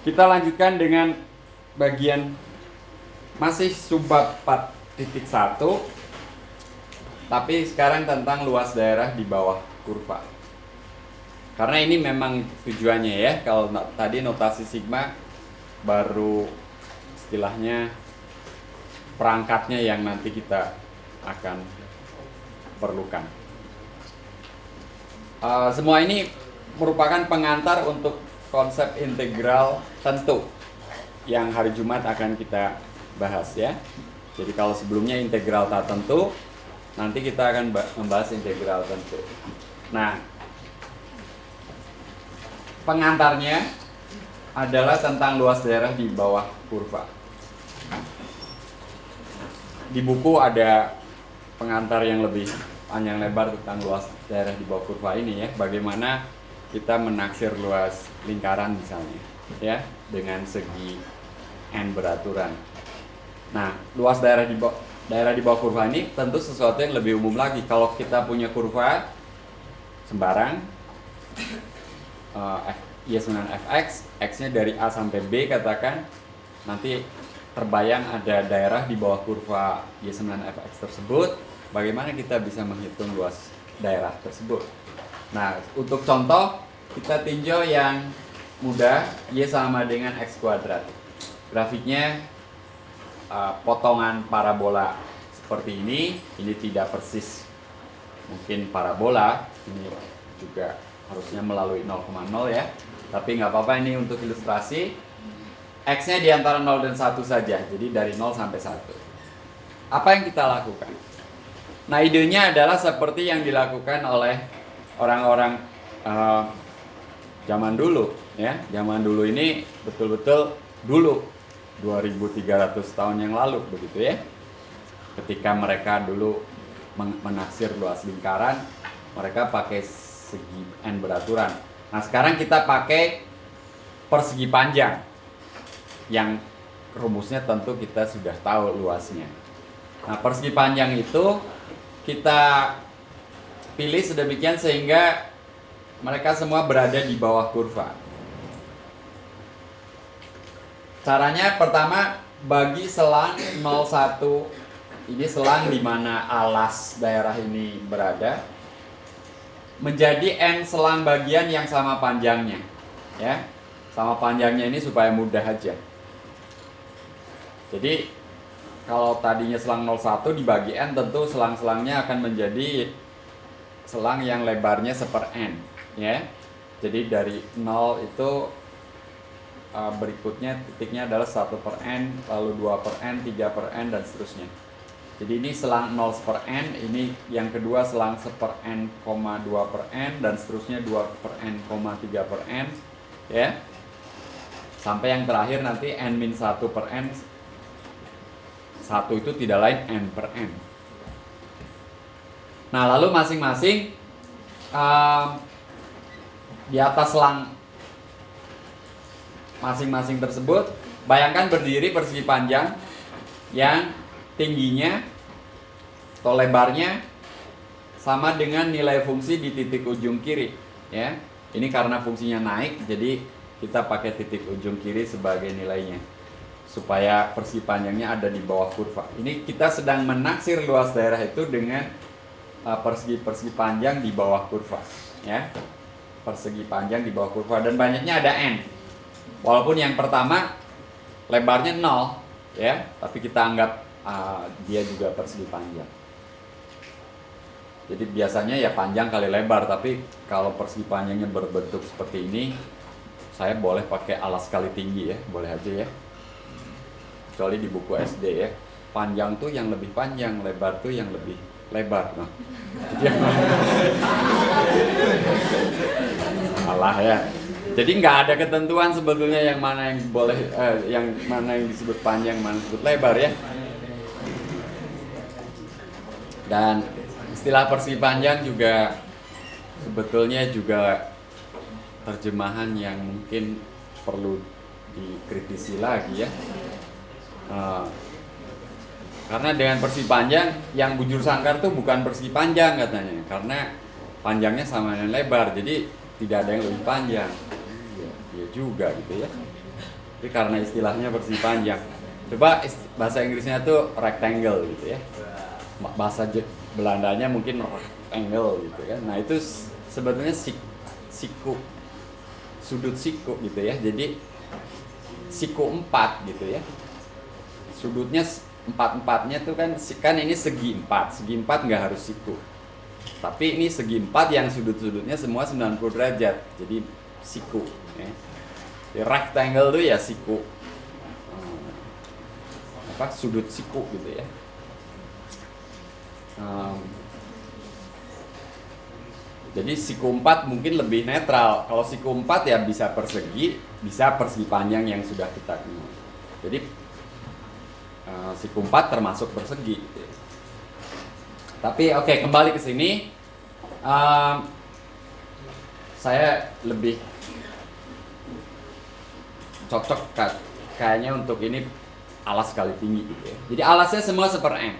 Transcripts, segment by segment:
Kita lanjutkan dengan bagian masih subbab 4.1, tapi sekarang tentang luas daerah di bawah kurva. Karena ini memang tujuannya ya, kalau tadi notasi sigma baru istilahnya perangkatnya yang nanti kita akan perlukan. Semua ini merupakan pengantar untuk konsep integral tentu yang hari Jumat akan kita bahas ya. Jadi kalau sebelumnya integral tak tentu, nanti kita akan membahas integral tentu. Nah, pengantarnya adalah tentang luas daerah di bawah kurva. Di buku ada pengantar yang lebih panjang lebar tentang luas daerah di bawah kurva ini ya. Bagaimana kita menaksir luas lingkaran misalnya ya, dengan segi n beraturan. Nah, luas daerah di bawah kurva ini tentu sesuatu yang lebih umum lagi. Kalau kita punya kurva sembarang Y9fx, x-nya dari A sampai B katakan, nanti terbayang ada daerah di bawah kurva Y9fx tersebut. Bagaimana kita bisa menghitung luas daerah tersebut? Nah, untuk contoh kita tinjau yang mudah, Y sama dengan x kuadrat. Grafiknya potongan parabola seperti ini tidak persis mungkin parabola, ini juga harusnya melalui 0,0 ya, tapi nggak apa-apa, ini untuk ilustrasi. X-nya di antara 0 dan 1 saja, jadi dari 0 sampai 1. Apa yang kita lakukan? Nah, idenya adalah seperti yang dilakukan oleh orang-orang zaman dulu ya. Zaman dulu ini betul-betul dulu 2300 tahun yang lalu begitu ya. Ketika mereka dulu menaksir luas lingkaran, mereka pakai segi n beraturan. Nah, sekarang kita pakai persegi panjang yang rumusnya tentu kita sudah tahu luasnya. Nah, persegi panjang itu kita pilih sedemikian sehingga mereka semua berada di bawah kurva. Caranya pertama, bagi selang 01, ini selang di mana alas daerah ini berada, menjadi n selang bagian yang sama panjangnya ya. Sama panjangnya ini supaya mudah aja. Jadi kalau tadinya selang 01 dibagi n, tentu selang-selangnya akan menjadi selang yang lebarnya seper n ya. Jadi dari 0 itu berikutnya titiknya adalah 1 per n, lalu 2 per n, 3 per n, dan seterusnya. Jadi ini selang 0 per n, ini yang kedua selang 1 per n, 2 per n, dan seterusnya 2 per n, 3 per n ya. Sampai yang terakhir nanti n-1 per n, 1 itu tidak lain n per n. Nah, lalu masing-masing di atas selang masing-masing tersebut, bayangkan berdiri persegi panjang yang tingginya atau lebarnya sama dengan nilai fungsi di titik ujung kiri ya. Ini karena fungsinya naik, jadi kita pakai titik ujung kiri sebagai nilainya supaya persegi panjangnya ada di bawah kurva. Ini kita sedang menaksir luas daerah itu dengan persegi panjang di bawah kurva ya. Persegi panjang di bawah kurva, dan banyaknya ada n. Walaupun yang pertama lebarnya 0 ya, tapi kita anggap dia juga persegi panjang. Jadi biasanya ya panjang kali lebar, tapi kalau persegi panjangnya berbentuk seperti ini, saya boleh pakai alas kali tinggi ya, boleh aja ya. Kecuali di buku SD ya, panjang tuh yang lebih panjang, lebar tuh yang lebih lebar. Nah, salah ya. Jadi nggak ada ketentuan sebetulnya yang mana yang boleh, yang mana yang disebut panjang, mana disebut lebar ya. Dan istilah persegi panjang juga sebetulnya juga terjemahan yang mungkin perlu dikritisi lagi ya. Karena dengan persegi panjang, yang bujur sangkar tuh bukan persegi panjang katanya, karena panjangnya sama dengan lebar, jadi tidak ada yang lebih panjang. Ya juga gitu ya. Tapi karena istilahnya persegi panjang. Coba bahasa Inggrisnya tuh rectangle gitu ya. Bahasa Belandanya mungkin rectangle gitu kan. Nah itu sebetulnya siku, sudut siku gitu ya. Jadi siku 4 gitu ya. Sudutnya 4-4-nya tuh kan ini segi 4. Segi 4 nggak harus siku. Tapi ini segi 4 yang sudut-sudutnya semua 90 derajat. Jadi siku ya. Rectangle tuh ya siku, sudut siku gitu ya. Jadi siku 4 mungkin lebih netral. Kalau siku 4 ya bisa persegi panjang yang sudah kita kenal. Jadi siku 4 termasuk persegi gitu ya. Tapi oke, kembali ke sini. Saya lebih cocok kayaknya untuk ini alas kali tinggi gitu ya. Jadi alasnya semua n.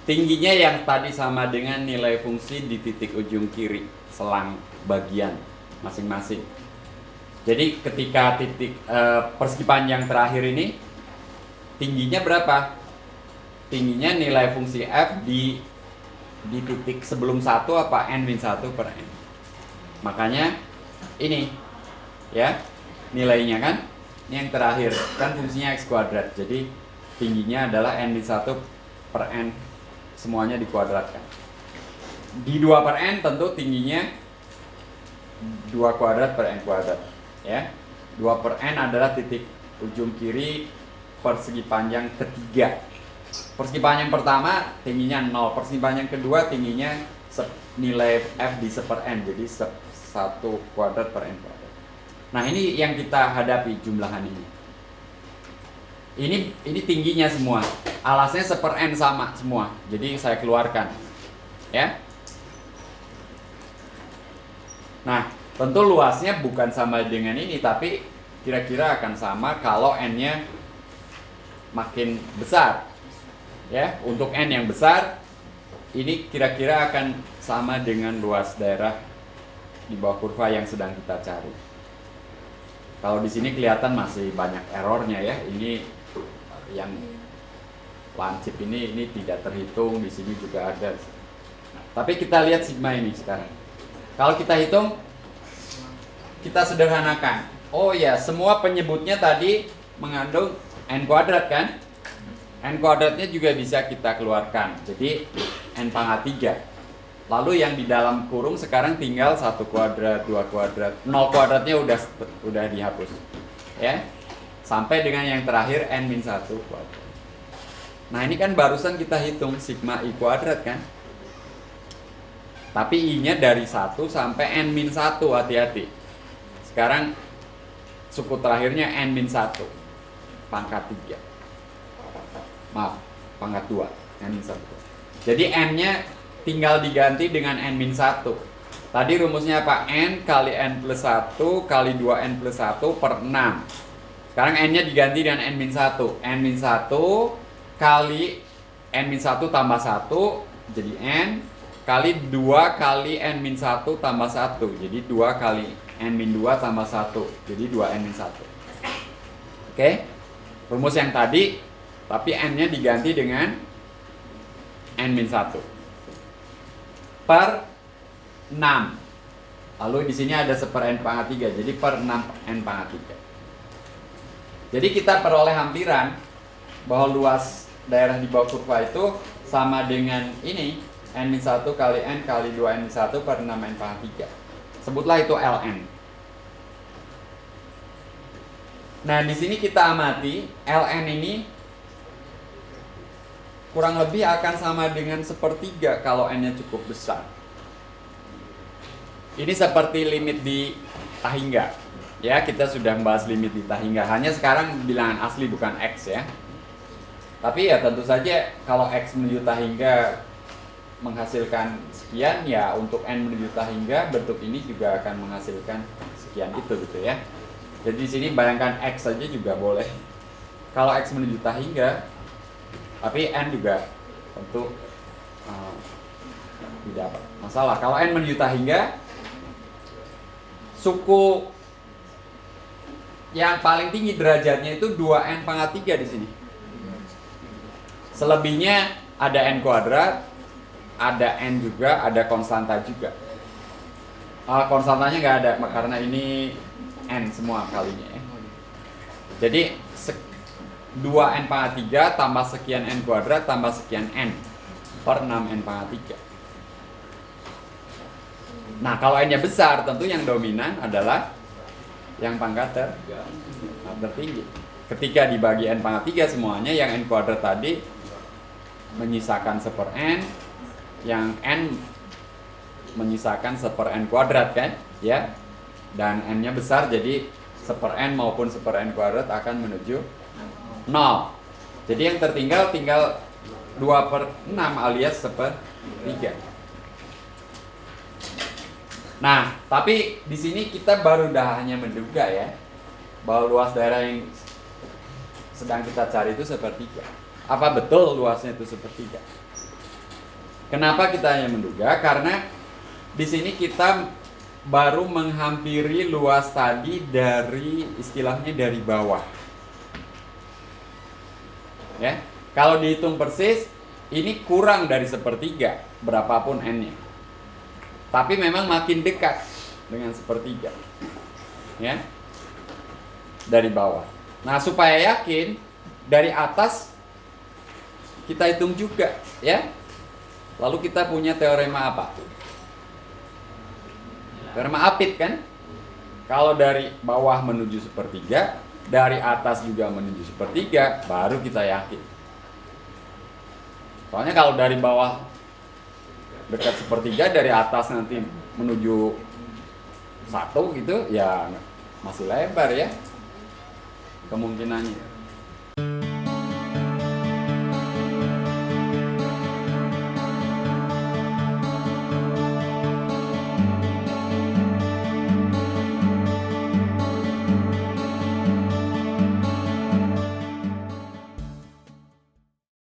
Tingginya yang tadi sama dengan nilai fungsi di titik ujung kiri selang bagian masing-masing. Jadi ketika titik persegi panjang terakhir ini tingginya berapa? Tingginya nilai fungsi f di titik sebelum 1 apa n-1 per n. Makanya ini ya nilainya kan. Ini yang terakhir kan fungsinya x kuadrat, jadi tingginya adalah n-1 per n, semuanya dikuadratkan. Di 2 per n tentu tingginya 2 kuadrat per n kuadrat ya. 2 per n adalah titik ujung kiri persegi panjang ketiga. Persegi panjang pertama tingginya 0, persegi panjang kedua tingginya nilai f di 1 per n, jadi 1 kuadrat per n kuadrat. Nah ini yang kita hadapi jumlahan ini. Ini tingginya semua. Alasnya 1 per n sama semua. Jadi saya keluarkan. Ya. Nah, tentu luasnya bukan sama dengan ini, tapi kira-kira akan sama kalau n-nya makin besar. Ya, untuk n yang besar ini kira-kira akan sama dengan luas daerah di bawah kurva yang sedang kita cari. Kalau di sini kelihatan masih banyak errornya ya. Ini yang lancip ini tidak terhitung, di sini juga ada. Tapi kita lihat sigma ini sekarang. Kalau kita hitung, kita sederhanakan. Oh ya, semua penyebutnya tadi mengandung n kuadrat kan? N kuadratnya juga bisa kita keluarkan. Jadi n pangkat 3. Lalu yang di dalam kurung sekarang tinggal 1 kuadrat, 2 kuadrat, 0 kuadratnya udah dihapus. Ya. Sampai dengan yang terakhir n-1 kuadrat. Nah, ini kan barusan kita hitung sigma i kuadrat kan? Tapi i-nya dari 1 sampai n-1, hati-hati. Sekarang suku terakhirnya n-1 pangkat 3. Maaf, pangkat 2, n-1. Jadi n-nya tinggal diganti dengan n-1. Tadi rumusnya apa? N kali n plus 1 kali 2n plus 1 per 6. Sekarang n-nya diganti dengan n-1. n-1 kali n-1 tambah 1 jadi n, kali 2 kali n-1 tambah 1 jadi 2 kali n-2 tambah 1 jadi 2n-1. Oke? Rumus yang tadi, tapi n-nya diganti dengan n-1 per 6. Lalu di sini ada 1 per n pangkat 3, jadi per 6 n pangkat 3. Jadi kita peroleh hampiran bahwa luas daerah di bawah kurva itu sama dengan ini, n-1 kali n kali 2n-1 per 6 n pangkat 3. Sebutlah itu ln. Nah, di sini kita amati ln ini kurang lebih akan sama dengan 1/3 kalau n-nya cukup besar. Ini seperti limit di Tahingga. Ya, kita sudah membahas limit di Tahingga. Hanya sekarang bilangan asli bukan x ya. Tapi ya tentu saja kalau x menuju Tahingga menghasilkan sekian, ya untuk n menuju Tahingga bentuk ini juga akan menghasilkan sekian itu gitu ya. Jadi di sini bayangkan x saja juga boleh. Kalau x menuju Tahingga, tapi n juga tentu tidak masalah. Kalau n menuju Tahingga, suku yang paling tinggi derajatnya itu 2n pangkat 3 di sini. Selebihnya ada n kuadrat, ada n juga, ada konstanta juga. Konstantanya nggak ada karena ini n semua kalinya ya. Jadi 2n pangkat 3 tambah sekian n kuadrat tambah sekian n per 6n pangkat 3. Nah kalau n-nya besar tentu yang dominan adalah yang pangkat tertinggi. Ketika dibagi n pangkat 3 semuanya, yang n kuadrat tadi menyisakan 1/n, yang n menyisakan 1/n kuadrat kan ya, dan n-nya besar jadi 1/n maupun 1/n kuadrat akan menuju 0. Jadi yang tertinggal tinggal 2/6 alias 1/3. Nah, tapi di sini kita baru hanya menduga ya bahwa luas daerah yang sedang kita cari itu 1/3. Apa betul luasnya itu 1/3? Kenapa kita hanya menduga? Karena di sini kita baru menghampiri luas tadi dari istilahnya dari bawah. Ya, kalau dihitung persis ini kurang dari 1/3 berapapun n-nya. Tapi memang makin dekat dengan 1/3 ya, dari bawah. Nah supaya yakin dari atas kita hitung juga ya. Lalu kita punya teorema apa? Teorema Apit kan? Kalau dari bawah menuju 1/3, dari atas juga menuju 1/3, baru kita yakin. Soalnya kalau dari bawah dekat 1/3, dari atas nanti menuju 1 gitu ya masih lebar ya kemungkinannya.